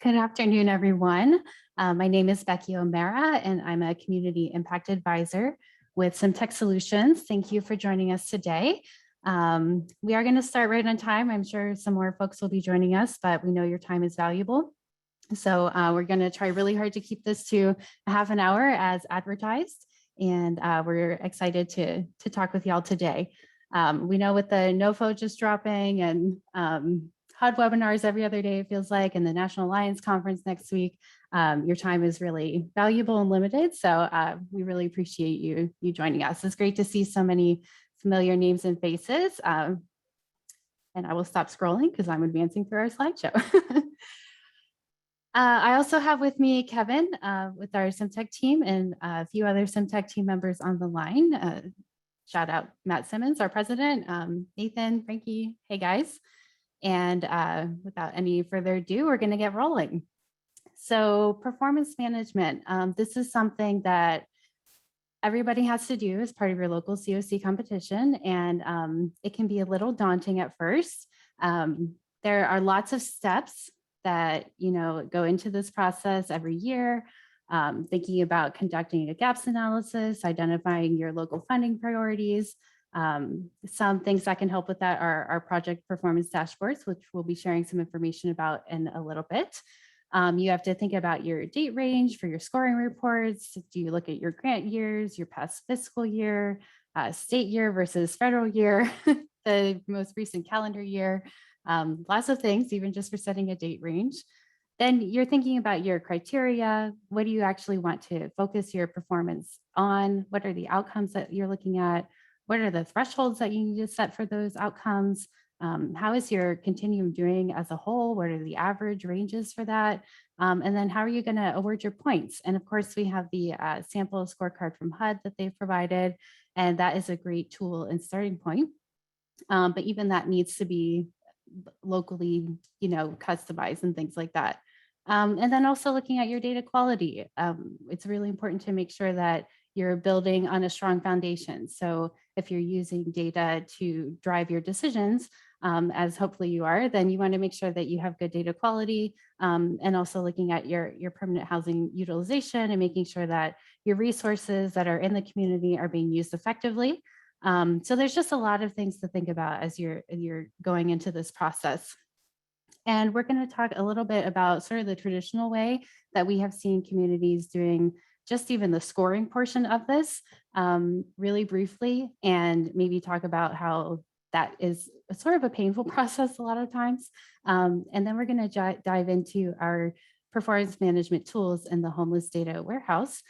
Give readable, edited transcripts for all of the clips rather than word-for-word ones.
Good afternoon, everyone. My name is Becky O'Mara, and I'm a Community Impact Advisor with Simtech Solutions. Thank you for joining us today. We are going to start right on time. I'm sure some more folks will be joining us, but we know your time is valuable. So we're going to try really hard to keep this to a half an hour as advertised, and we're excited to talk with y'all today. We know with the NOFO just dropping and HUD webinars every other day, it feels like, and the National Alliance Conference next week, your time is really valuable and limited. So we really appreciate you joining us. It's great to see so many familiar names and faces. And I will stop scrolling because I'm advancing through our slideshow. I also have with me Kevin with our Simtech team and a few other Simtech team members on the line. Shout out Matt Simmons, our president, Nathan, Frankie, hey guys. And without any further ado, we're going to get rolling. So performance management, this is something that everybody has to do as part of your local COC competition, and it can be a little daunting at first. There are lots of steps that go into this process every year, thinking about conducting a gaps analysis, identifying your local funding priorities. Some things that can help with that are our project performance dashboards, which we'll be sharing some information about in a little bit. You have to think about your date range for your scoring reports. Do you look at your grant years, your past fiscal year, state year versus federal year, the most recent calendar year, lots of things, even just for setting a date range. Then you're thinking about your criteria. What do you actually want to focus your performance on? What are the outcomes that you're looking at? What are the thresholds that you need to set for those outcomes? How is your continuum doing as a whole? What are the average ranges for that? And then how are you going to award your points? And of course, we have the sample scorecard from HUD that they've provided, and that is a great tool and starting point. But even that needs to be locally, customized and things like that. And then also looking at your data quality. It's really important to make sure that you're building on a strong foundation. So if you're using data to drive your decisions, as hopefully you are, then you want to make sure that you have good data quality, and also looking at your permanent housing utilization and making sure that your resources that are in the community are being used effectively. So there's just a lot of things to think about as you're going into this process. And we're going to talk a little bit about sort of the traditional way that we have seen communities doing just even the scoring portion of this really briefly, and maybe talk about how that is sort of a painful process a lot of times. And then we're going to dive into our performance management tools in the HomelessData warehouse,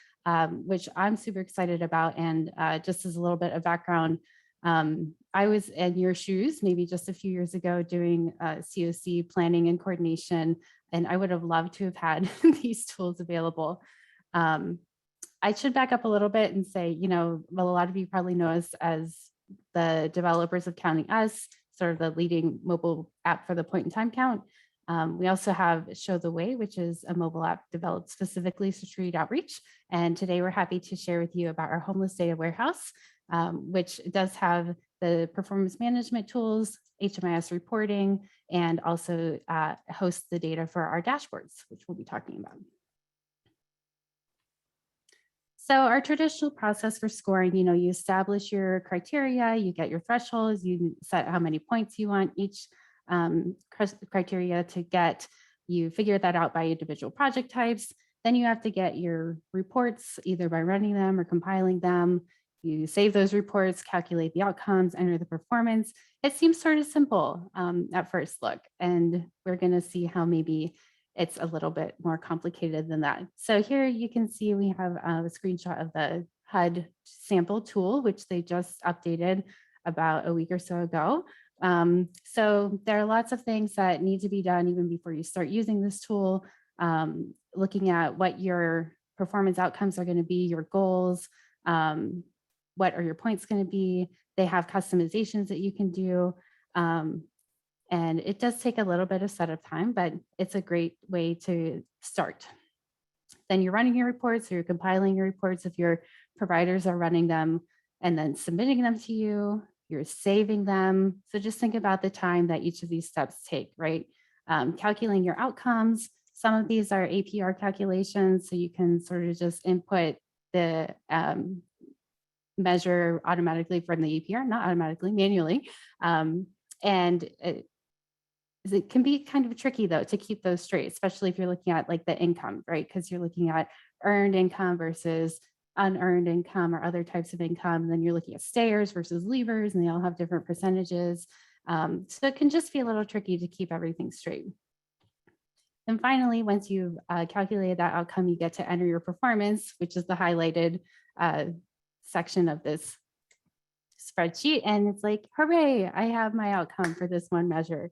which I'm super excited about. And just as a little bit of background, I was in your shoes maybe just a few years ago doing COC planning and coordination, and I would have loved to have had these tools available. I should back up a little bit and say, well, a lot of you probably know us as the developers of Counting Us, sort of the leading mobile app for the point in time count. We also have Show the Way, which is a mobile app developed specifically for street outreach. And today we're happy to share with you about our HomelessData warehouse, which does have the performance management tools, HMIS reporting, and also hosts the data for our dashboards, which we'll be talking about. So our traditional process for scoring, you establish your criteria, you get your thresholds, you set how many points you want each criteria to get, you figure that out by individual project types. Then you have to get your reports either by running them or compiling them. You save those reports, calculate the outcomes, enter the performance. It seems sort of simple at first look, and we're going to see how maybe it's a little bit more complicated than that. So here you can see we have a screenshot of the HUD sample tool, which they just updated about a week or so ago. So there are lots of things that need to be done even before you start using this tool, looking at what your performance outcomes are going to be, your goals, what are your points going to be. They have customizations that you can do. And it does take a little bit of setup time, but it's a great way to start. Then you're running your reports, or you're compiling your reports if your providers are running them, and then submitting them to you. You're saving them. So just think about the time that each of these steps take, right? Calculating your outcomes, Some of these are APR calculations, so you can sort of just input the measure automatically from the APR, not automatically, manually. And it can be kind of tricky though to keep those straight, especially if you're looking at like the income, right? Because you're looking at earned income versus unearned income or other types of income. And then you're looking at stayers versus leavers, and they all have different percentages. So it can just be a little tricky to keep everything straight. And finally, once you've calculated that outcome, you get to enter your performance, which is the highlighted section of this spreadsheet. And it's like, hooray, I have my outcome for this one measure.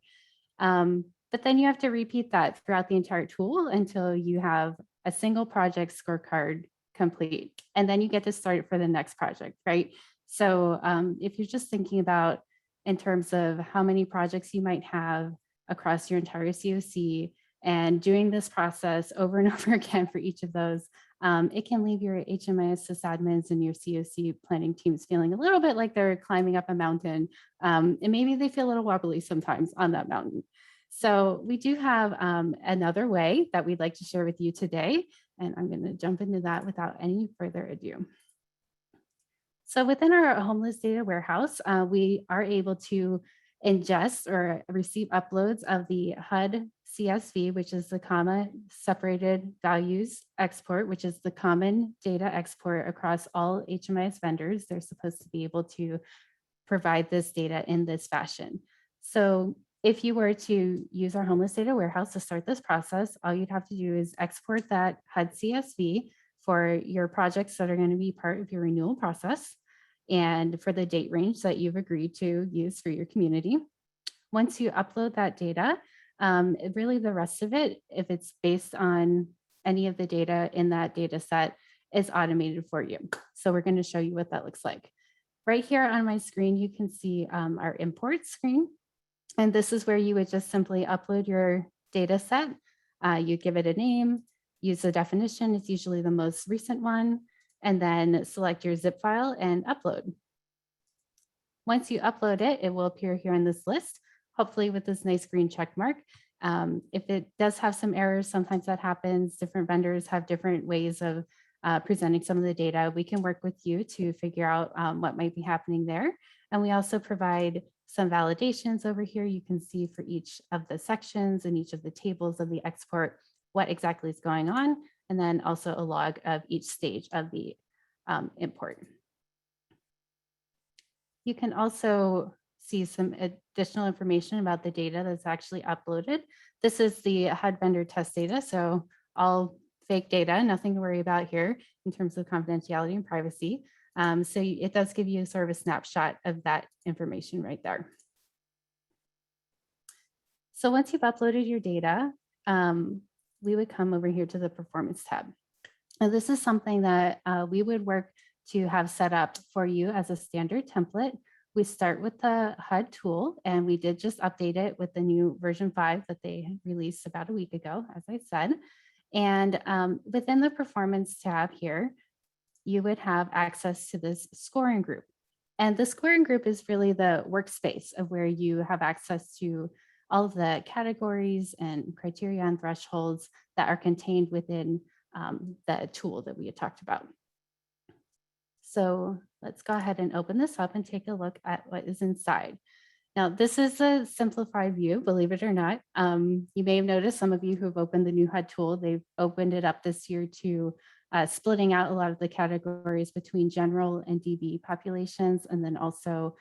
But then you have to repeat that throughout the entire tool until you have a single project scorecard complete. And then you get to start it for the next project, right? So if you're just thinking about in terms of how many projects you might have across your entire COC and doing this process over and over again for each of those, it can leave your HMIS sysadmins and your COC planning teams feeling a little bit like they're climbing up a mountain, and maybe they feel a little wobbly sometimes on that mountain. So we do have another way that we'd like to share with you today, and I'm going to jump into that without any further ado. So within our HomelessData warehouse, we are able to ingest or receive uploads of the HUD CSV, which is the comma separated values export, which is the common data export across all HMIS vendors. They're supposed to be able to provide this data in this fashion. So if you were to use our HomelessData warehouse to start this process, all you'd have to do is export that HUD CSV for your projects that are going to be part of your renewal process and for the date range that you've agreed to use for your community. Once you upload that data, really the rest of it, if it's based on any of the data in that data set, is automated for you. So we're going to show you what that looks like. Right here on my screen, you can see our import screen. And this is where you would just simply upload your data set. You give it a name, use the definition. It's usually the most recent one, and then select your zip file and upload. Once you upload it, it will appear here in this list, hopefully with this nice green check mark. If it does have some errors, sometimes that happens. Different vendors have different ways of presenting some of the data. We can work with you to figure out what might be happening there. And we also provide some validations over here. You can see for each of the sections and each of the tables of the export, what exactly is going on, and then also a log of each stage of the import. You can also see some additional information about the data that's actually uploaded. This is the HUD vendor test data, so all fake data, nothing to worry about here in terms of confidentiality and privacy. So it does give you sort of a snapshot of that information right there. So once you've uploaded your data, we would come over here to the performance tab. Now this is something that we would work to have set up for you as a standard template. We start with the HUD tool, and we did just update it with the new version 5 that they released about a week ago, as I said. And within the performance tab here, you would have access to this scoring group. And the scoring group is really the workspace of where you have access to all of the categories and criteria and thresholds that are contained within the tool that we had talked about. So let's go ahead and open this up and take a look at what is inside. Now, this is a simplified view, believe it or not. You may have noticed, some of you who've opened the new HUD tool, they've opened it up this year to splitting out a lot of the categories between general and DB populations, and then also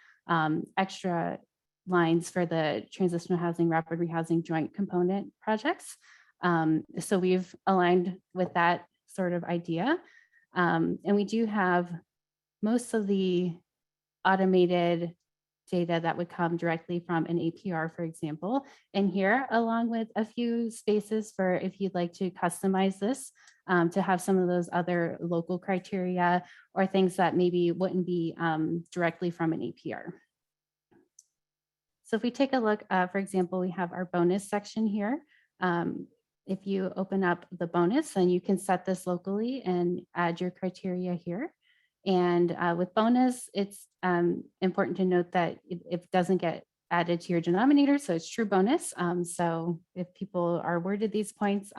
extra lines for the transitional housing, rapid rehousing joint component projects. So we've aligned with that sort of idea. And we do have most of the automated data that would come directly from an APR, for example, in here, along with a few spaces for if you'd like to customize this to have some of those other local criteria or things that maybe wouldn't be directly from an APR. So if we take a look, for example, we have our bonus section here. If you open up the bonus, then you can set this locally and add your criteria here. And with bonus, it's important to note that it doesn't get added to your denominator, so it's true bonus. So if people are awarded these points,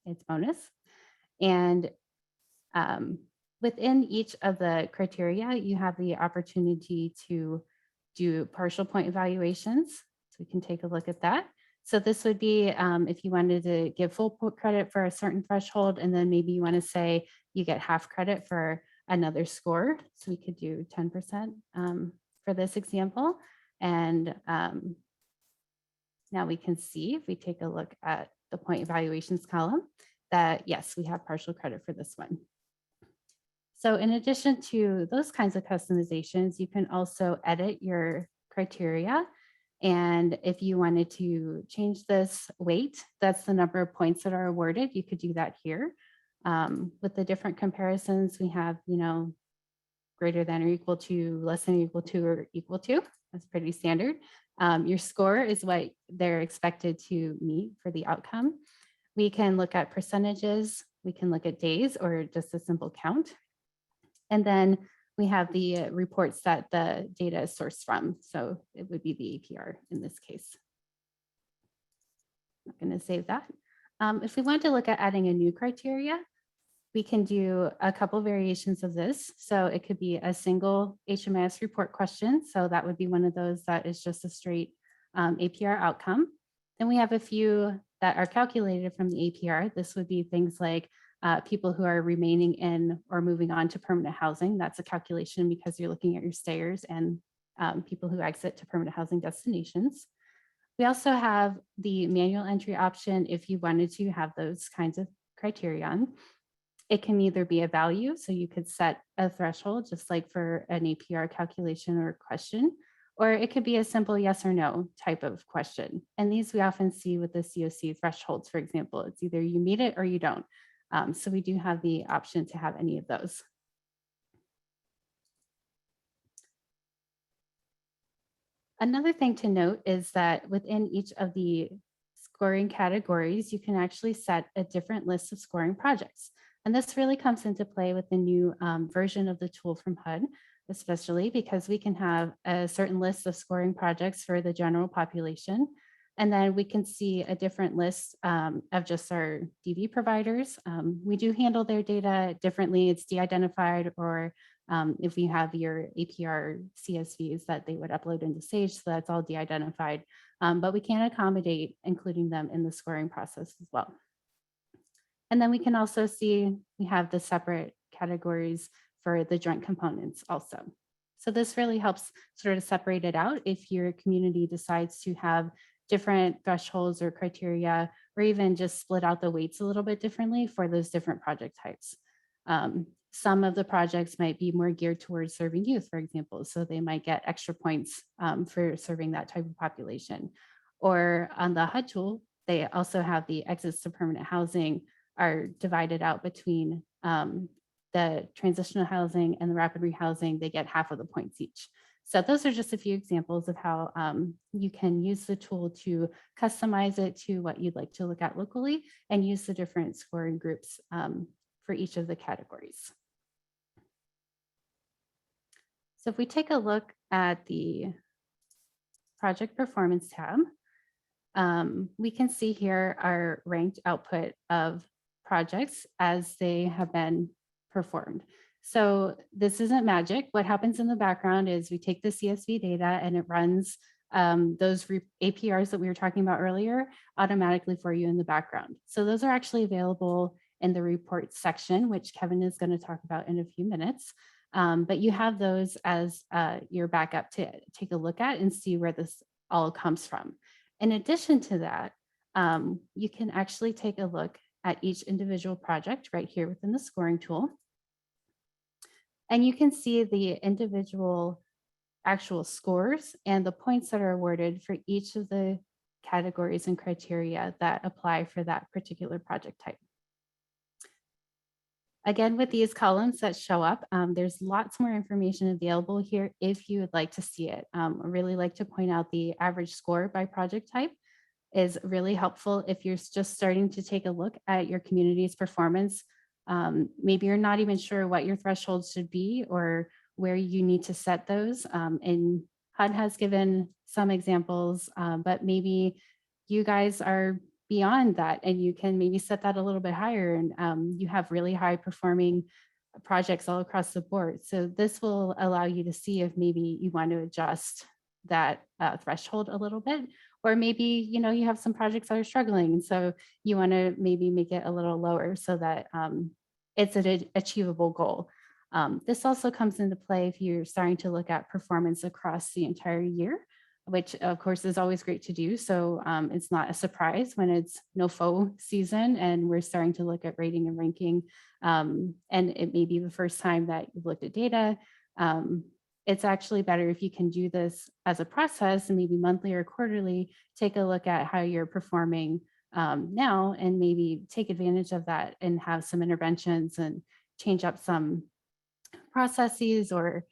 it's bonus. And within each of the criteria, you have the opportunity to do partial point evaluations. So we can take a look at that. So this would be if you wanted to give full credit for a certain threshold, and then maybe you want to say you get half credit for another score. So we could do 10% for this example. And now we can see if we take a look at the point evaluations column that yes, we have partial credit for this one. So in addition to those kinds of customizations, you can also edit your criteria. And if you wanted to change this weight, that's the number of points that are awarded, you could do that here. With the different comparisons, we have, greater than or equal to, less than or equal to, or equal to. That's pretty standard. Your score is what they're expected to meet for the outcome. We can look at percentages, we can look at days or just a simple count. And then we have the reports that the data is sourced from. So it would be the APR in this case. I'm going to save that. If we want to look at adding a new criteria, we can do a couple variations of this. So it could be a single HMIS report question. So that would be one of those that is just a straight APR outcome. Then we have a few that are calculated from the APR. This would be things like people who are remaining in or moving on to permanent housing. That's a calculation because you're looking at your stayers and people who exit to permanent housing destinations. We also have the manual entry option if you wanted to have those kinds of criterion. It can either be a value, so you could set a threshold just like for an APR calculation or question, or it could be a simple yes or no type of question. And these we often see with the COC thresholds, for example. It's either you meet it or you don't. So we do have the option to have any of those. Another thing to note is that within each of the scoring categories, you can actually set a different list of scoring projects. And this really comes into play with the new version of the tool from HUD, especially because we can have a certain list of scoring projects for the general population. And then we can see a different list of just our DV providers. We do handle their data differently. It's de-identified, or if you have your APR CSVs that they would upload into Sage, so that's all de-identified. But we can accommodate including them in the scoring process as well. And then we can also see we have the separate categories for the joint components also. So this really helps sort of separate it out if your community decides to have different thresholds or criteria, or even just split out the weights a little bit differently for those different project types. Some of the projects might be more geared towards serving youth, for example, so they might get extra points for serving that type of population. Or on the HUD tool, they also have the exits to permanent housing are divided out between the transitional housing and the rapid rehousing. They get half of the points each. So those are just a few examples of how you can use the tool to customize it to what you'd like to look at locally and use the different scoring groups for each of the categories. So if we take a look at the project performance tab, we can see here our ranked output of projects as they have been performed. So this isn't magic. What happens in the background is we take the CSV data and it runs those APRs that we were talking about earlier automatically for you in the background. So those are actually available in the report section, which Kevin is going to talk about in a few minutes. But you have those as your backup to take a look at and see where this all comes from. In addition to that, you can actually take a look at each individual project right here within the scoring tool. And you can see the individual actual scores and the points that are awarded for each of the categories and criteria that apply for that particular project type. Again, with these columns that show up, there's lots more information available here if you would like to see it. I really like to point out the average score by project type is really helpful if you're just starting to take a look at your community's performance. Maybe you're not even sure what your thresholds should be or where you need to set those. And HUD has given some examples, but maybe you guys are beyond that and you can maybe set that a little bit higher and you have really high performing projects all across the board. So this will allow you to see if maybe you want to adjust that threshold a little bit, or maybe, you have some projects that are struggling. And so you want to maybe make it a little lower so that it's an achievable goal. This also comes into play if you're starting to look at performance across the entire year, which of course is always great to do. So it's not a surprise when it's NOFO season and we're starting to look at rating and ranking. And it may be the first time that you've looked at data. It's actually better if you can do this as a process and maybe monthly or quarterly, take a look at how you're performing now and maybe take advantage of that and have some interventions and change up some processes or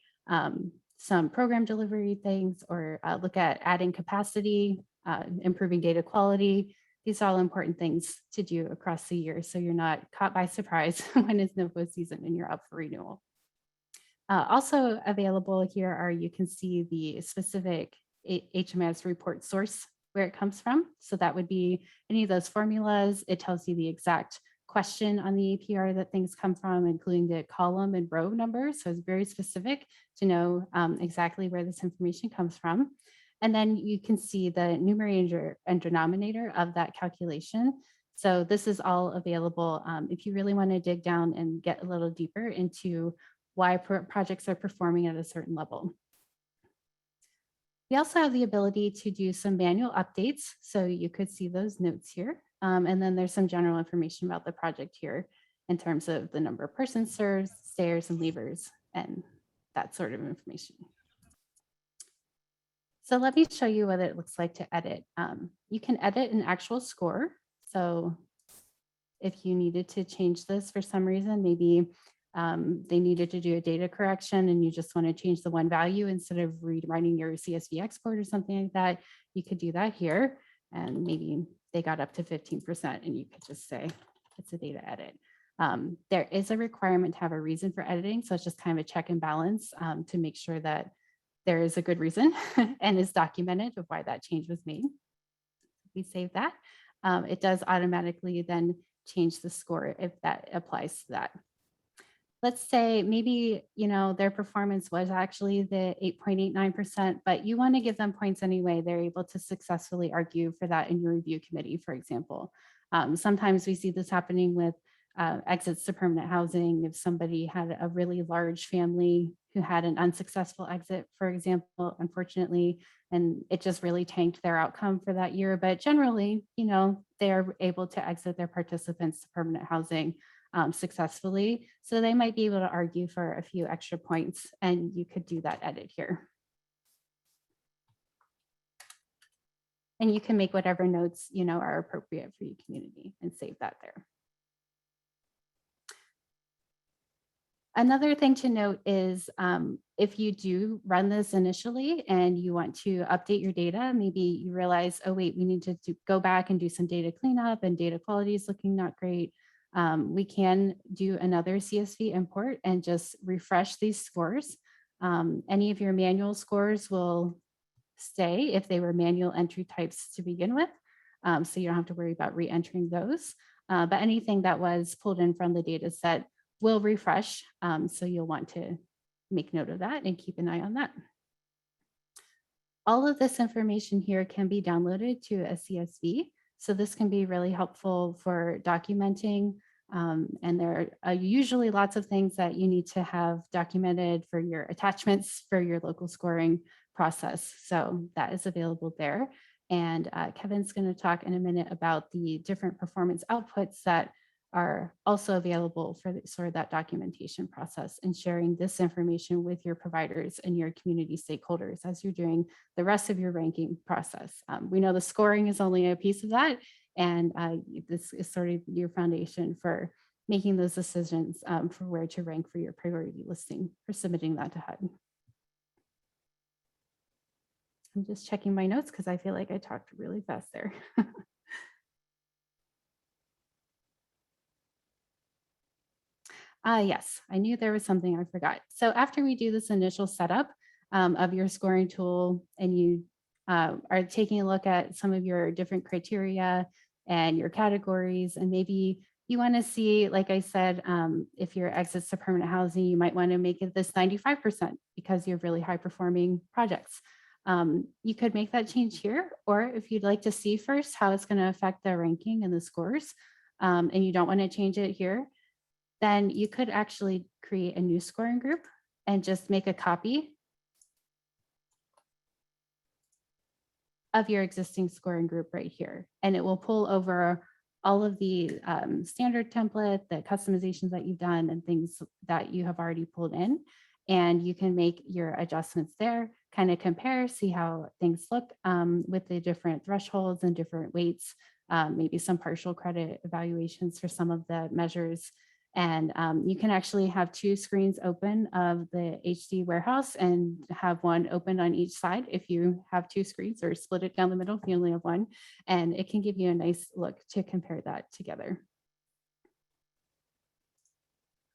some program delivery things, or look at adding capacity, improving data quality. These are all important things to do across the year so you're not caught by surprise when it's NOFO season and you're up for renewal. Also available here are, you can see the specific HMS report source where it comes from. So that would be any of those formulas. It tells you the exact question on the APR that things come from, including the column and row numbers. So it's very specific to know exactly where this information comes from. And then you can see the numerator and denominator of that calculation. So this is all available if you really want to dig down and get a little deeper into why projects are performing at a certain level. We also have the ability to do some manual updates. So you could see those notes here. And then there's some general information about the project here in terms of the number of persons served, stayers and leavers, and that sort of information. So let me show you what it looks like to edit. You can edit an actual score. So if you needed to change this for some reason, maybe they needed to do a data correction and you just want to change the one value instead of rewriting your CSV export or something like that, you could do that here. And maybe they got up to 15% and you could just say it's a data edit. There is a requirement to have a reason for editing. So it's just kind of a check and balance to make sure that there is a good reason and is documented of why that change was made. We save that. It does automatically then change the score if that applies to that. Let's say maybe, their performance was actually the 8.89%, but you want to give them points anyway. They're able to successfully argue for that in your review committee, for example. Sometimes we see this happening with exits to permanent housing. If somebody had a really large family who had an unsuccessful exit, for example, unfortunately, and it just really tanked their outcome for that year. But generally, they're able to exit their participants to permanent housing successfully. So they might be able to argue for a few extra points, and you could do that edit here. And you can make whatever notes, are appropriate for your community and save that there. Another thing to note is if you do run this initially and you want to update your data, maybe you realize, oh wait, we need to go back and do some data cleanup and data quality is looking not great. We can do another CSV import and just refresh these scores. Any of your manual scores will stay if they were manual entry types to begin with. So you don't have to worry about re-entering those. But anything that was pulled in from the data set will refresh. So you'll want to make note of that and keep an eye on that. All of this information here can be downloaded to a CSV. So this can be really helpful for documenting. And there are usually lots of things that you need to have documented for your attachments for your local scoring process. So that is available there. And Kevin's going to talk in a minute about the different performance outputs that are also available for sort of that documentation process and sharing this information with your providers and your community stakeholders as you're doing the rest of your ranking process. We know the scoring is only a piece of that, and this is sort of your foundation for making those decisions for where to rank for your priority listing for submitting that to HUD. I'm just checking my notes because I feel like I talked really fast there. Yes, I knew there was something I forgot. So after we do this initial setup of your scoring tool and you are taking a look at some of your different criteria and your categories, and maybe you want to see, like I said, if your exits to permanent housing, you might want to make it this 95% because you have really high performing projects. You could make that change here, or if you'd like to see first how it's going to affect the ranking and the scores, and you don't want to change it here, then you could actually create a new scoring group and just make a copy of your existing scoring group right here. And it will pull over all of the standard template, the customizations that you've done and things that you have already pulled in. And you can make your adjustments there, kind of compare, see how things look with the different thresholds and different weights, maybe some partial credit evaluations for some of the measures. And you can actually have two screens open of the HD warehouse and have one open on each side if you have two screens, or split it down the middle if you only have one. And it can give you a nice look to compare that together.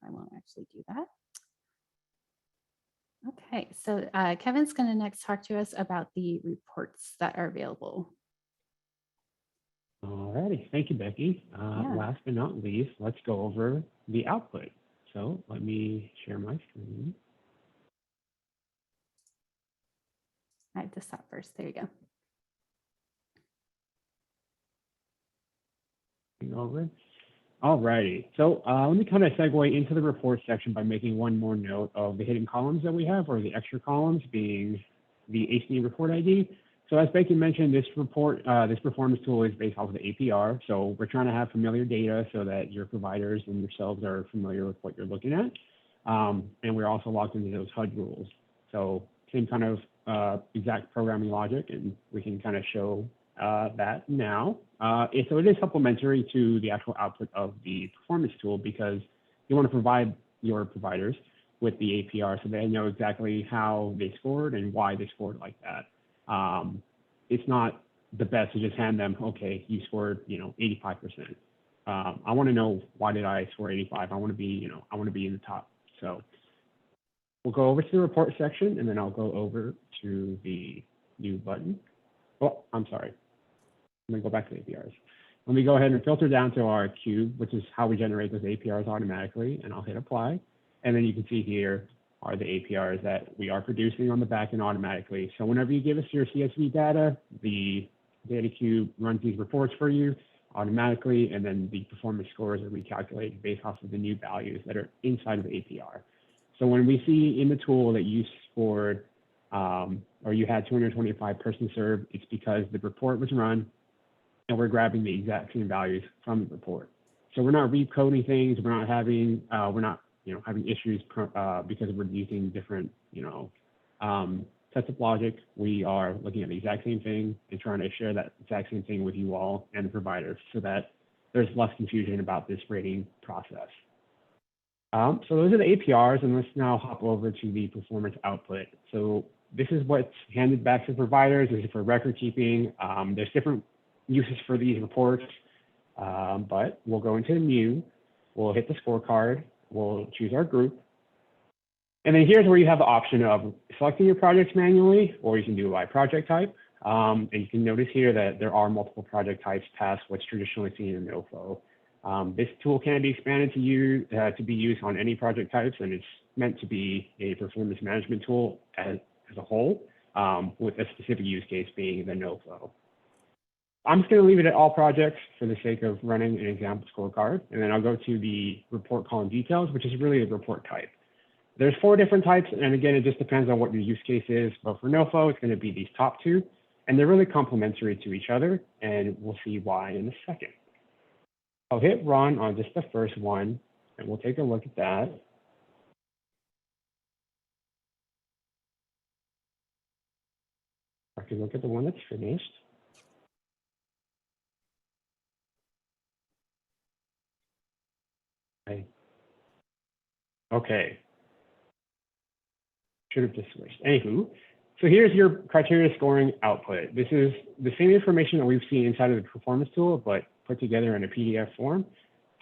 I won't actually do that. Okay, so Kevin's going to next talk to us about the reports that are available. All righty, thank you, Becky. Last but not least, let's go over the output. So let me share my screen. I have to stop first. There you go. Over. All righty, so let me kind of segue into the report section by making one more note of the hidden columns that we have, or the extra columns, being the HD report ID. So as Becky mentioned, this report, this performance tool is based off of the APR. So we're trying to have familiar data so that your providers and yourselves are familiar with what you're looking at. And we're also logged into those HUD rules. So same kind of exact programming logic, and we can kind of show that now. So it is supplementary to the actual output of the performance tool, because you want to provide your providers with the APR so they know exactly how they scored and why they scored like that. It's not the best to just hand them, okay, you scored, 85%. I want to know, why did I score 85? I want to be, I want to be in the top. So we'll go over to the report section, and then I'll go over to the new button. Oh, I'm sorry. I'm going to go back to APRs. Let me go ahead and filter down to our cube, which is how we generate those APRs automatically, and I'll hit apply. And then you can see here are the APRs that we are producing on the back end automatically. So whenever you give us your CSV data, the data cube runs these reports for you automatically, and then the performance scores are recalculated based off of the new values that are inside of the APR. So when we see in the tool that you scored, or you had 225 persons served, it's because the report was run and we're grabbing the exact same values from the report. So we're not recoding things. We're not having, having issues because we're using different, sets of logic. We are looking at the exact same thing and trying to share that exact same thing with you all and the providers so that there's less confusion about this rating process. So those are the APRs, and let's now hop over to the performance output. So this is what's handed back to providers. This is for record keeping. There's different uses for these reports, but we'll go into new. We'll hit the scorecard. We'll choose our group. And then here's where you have the option of selecting your projects manually, or you can do it by project type. And you can notice here that there are multiple project types past what's traditionally seen in NoFo. This tool can be expanded to be used on any project types, and it's meant to be a performance management tool as a whole, with a specific use case being the NoFo. I'm just going to leave it at all projects for the sake of running an example scorecard, and then I'll go to the report column details, which is really the report type. There's 4 different types, and again, it just depends on what your use case is, but for NoFo, it's going to be these top 2, and they're really complementary to each other, and we'll see why in a second. I'll hit run on just the first one, and we'll take a look at that. I can look at the one that's finished. Okay. Should have just switched. Anywho, so here's your criteria scoring output. This is the same information that we've seen inside of the performance tool, but put together in a PDF form.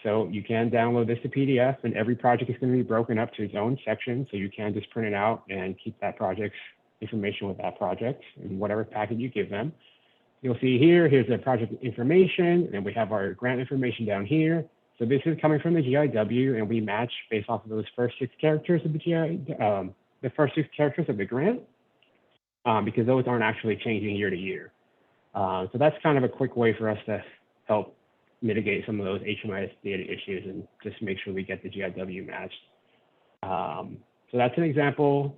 So you can download this to PDF, and every project is going to be broken up to its own section. So you can just print it out and keep that project's information with that project in whatever packet you give them. You'll see here, here's the project information, and we have our grant information down here. So this is coming from the GIW, and we match based off of those first 6 characters of the first 6 characters of the grant, because those aren't actually changing year to year. So that's kind of a quick way for us to help mitigate some of those HMIS data issues and just make sure we get the GIW matched. So that's an example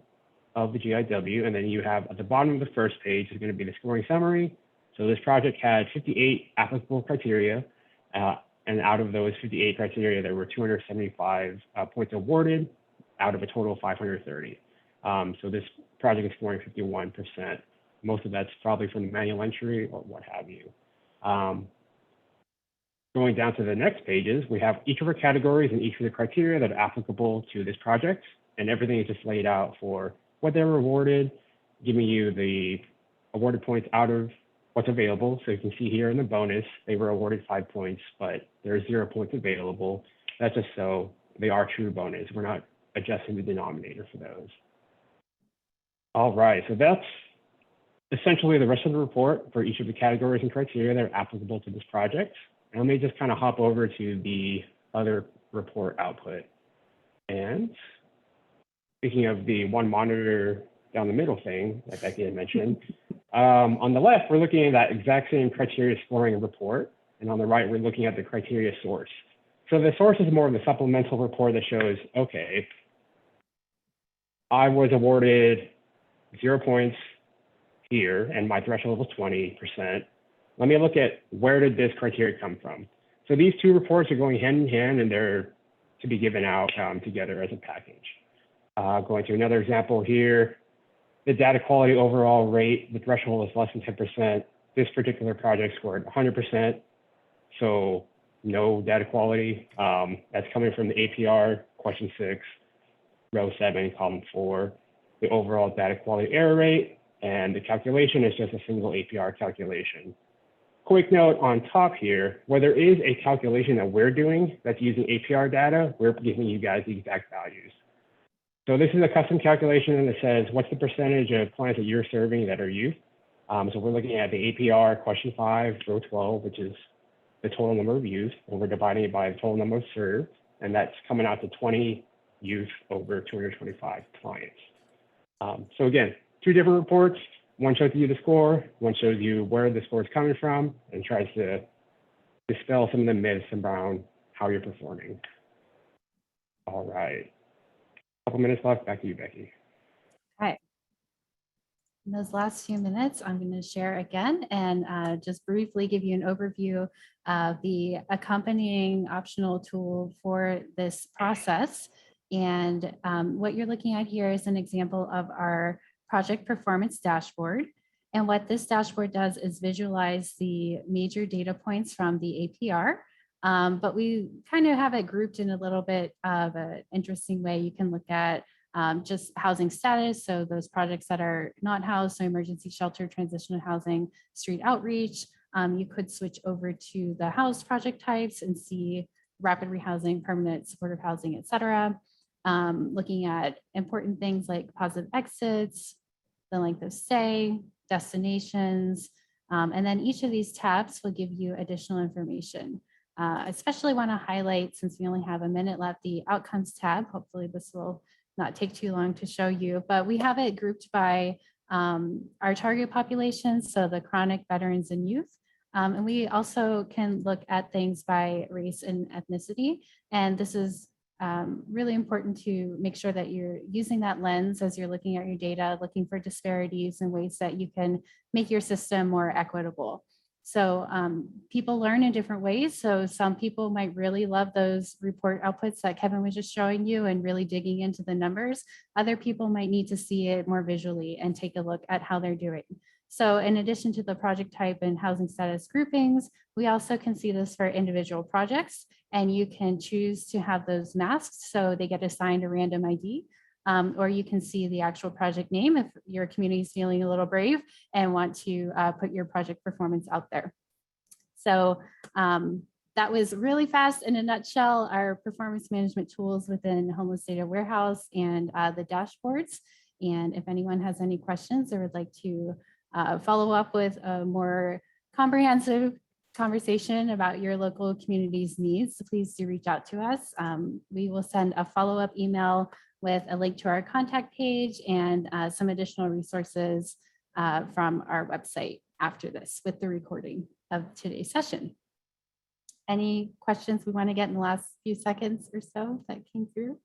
of the GIW, and then you have at the bottom of the first page is going to be the scoring summary. So this project had 58 applicable criteria, and out of those 58 criteria, there were 275 points awarded out of a total of 530. So this project is scoring 51%. Most of that's probably from the manual entry or what have you. Going down to the next pages, we have each of our categories and each of the criteria that are applicable to this project, and everything is just laid out for what they were awarded, giving you the awarded points out of what's available. So you can see here in the bonus, they were awarded 5 points, but there's 0 points available. That's just so they are true bonus. We're not adjusting the denominator for those. All right, so that's essentially the rest of the report for each of the categories and criteria that are applicable to this project. And let me just kind of hop over to the other report output. And speaking of the one monitor down the middle thing that Becky had mentioned, on the left, we're looking at that exact same criteria scoring report. And on the right, we're looking at the criteria source. So the source is more of the supplemental report that shows, okay, I was awarded 0 points here and my threshold was 20%. Let me look at where did this criteria come from. So these 2 reports are going hand in hand, and they're to be given out together as a package. Going to another example here, the data quality overall rate, the threshold is less than 10%. This particular project scored 100%, so no data quality. That's coming from the APR, question 6, row 7, column 4. The overall data quality error rate, and the calculation is just a single APR calculation. Quick note on top here, where there is a calculation that we're doing that's using APR data, we're giving you guys the exact values. So this is a custom calculation that says, what's the percentage of clients that you're serving that are youth? So we're looking at the APR question 5, row 12, which is the total number of youth, and we're dividing it by the total number of served, and that's coming out to 20 youth over 225 clients. So again, 2 different reports. One shows you the score, one shows you where the score is coming from, and tries to dispel some of the myths around how you're performing. All right. A couple minutes left. Back to you, Becky. All right. In those last few minutes, I'm going to share again and just briefly give you an overview of the accompanying optional tool for this process. And what you're looking at here is an example of our project performance dashboard. And what this dashboard does is visualize the major data points from the APR. But we kind of have it grouped in a little bit of an interesting way. You can look at just housing status. So those projects that are not housed, so emergency shelter, transitional housing, street outreach. You could switch over to the housed project types and see rapid rehousing, permanent supportive housing, et cetera. Looking at important things like positive exits, the length of stay, destinations, and then each of these tabs will give you additional information. Especially want to highlight, since we only have a minute left, the outcomes tab. Hopefully this will not take too long to show you, but we have it grouped by our target population, so the chronic, veterans, and youth. And we also can look at things by race and ethnicity. And this is really important to make sure that you're using that lens as you're looking at your data, looking for disparities and ways that you can make your system more equitable. So people learn in different ways. So some people might really love those report outputs that Kevin was just showing you and really digging into the numbers. Other people might need to see it more visually and take a look at how they're doing. So in addition to the project type and housing status groupings, we also can see this for individual projects, and you can choose to have those masked so they get assigned a random ID. Or you can see the actual project name if your community is feeling a little brave and want to put your project performance out there. So that was really fast in a nutshell, our performance management tools within HomelessData Warehouse and the dashboards. And if anyone has any questions or would like to follow up with a more comprehensive conversation about your local community's needs, please do reach out to us. We will send a follow-up email with a link to our contact page and some additional resources from our website after this with the recording of today's session. Any questions we want to get in the last few seconds or so that came through?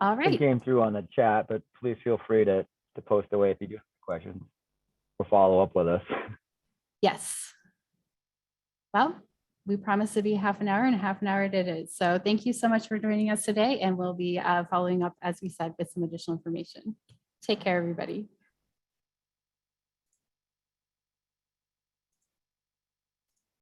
All It right. came through on the chat, but please feel free to post away if you do have questions or follow up with us. Yes. Well, we promised to be half an hour and half an hour it is. So thank you so much for joining us today. And we'll be following up, as we said, with some additional information. Take care, everybody.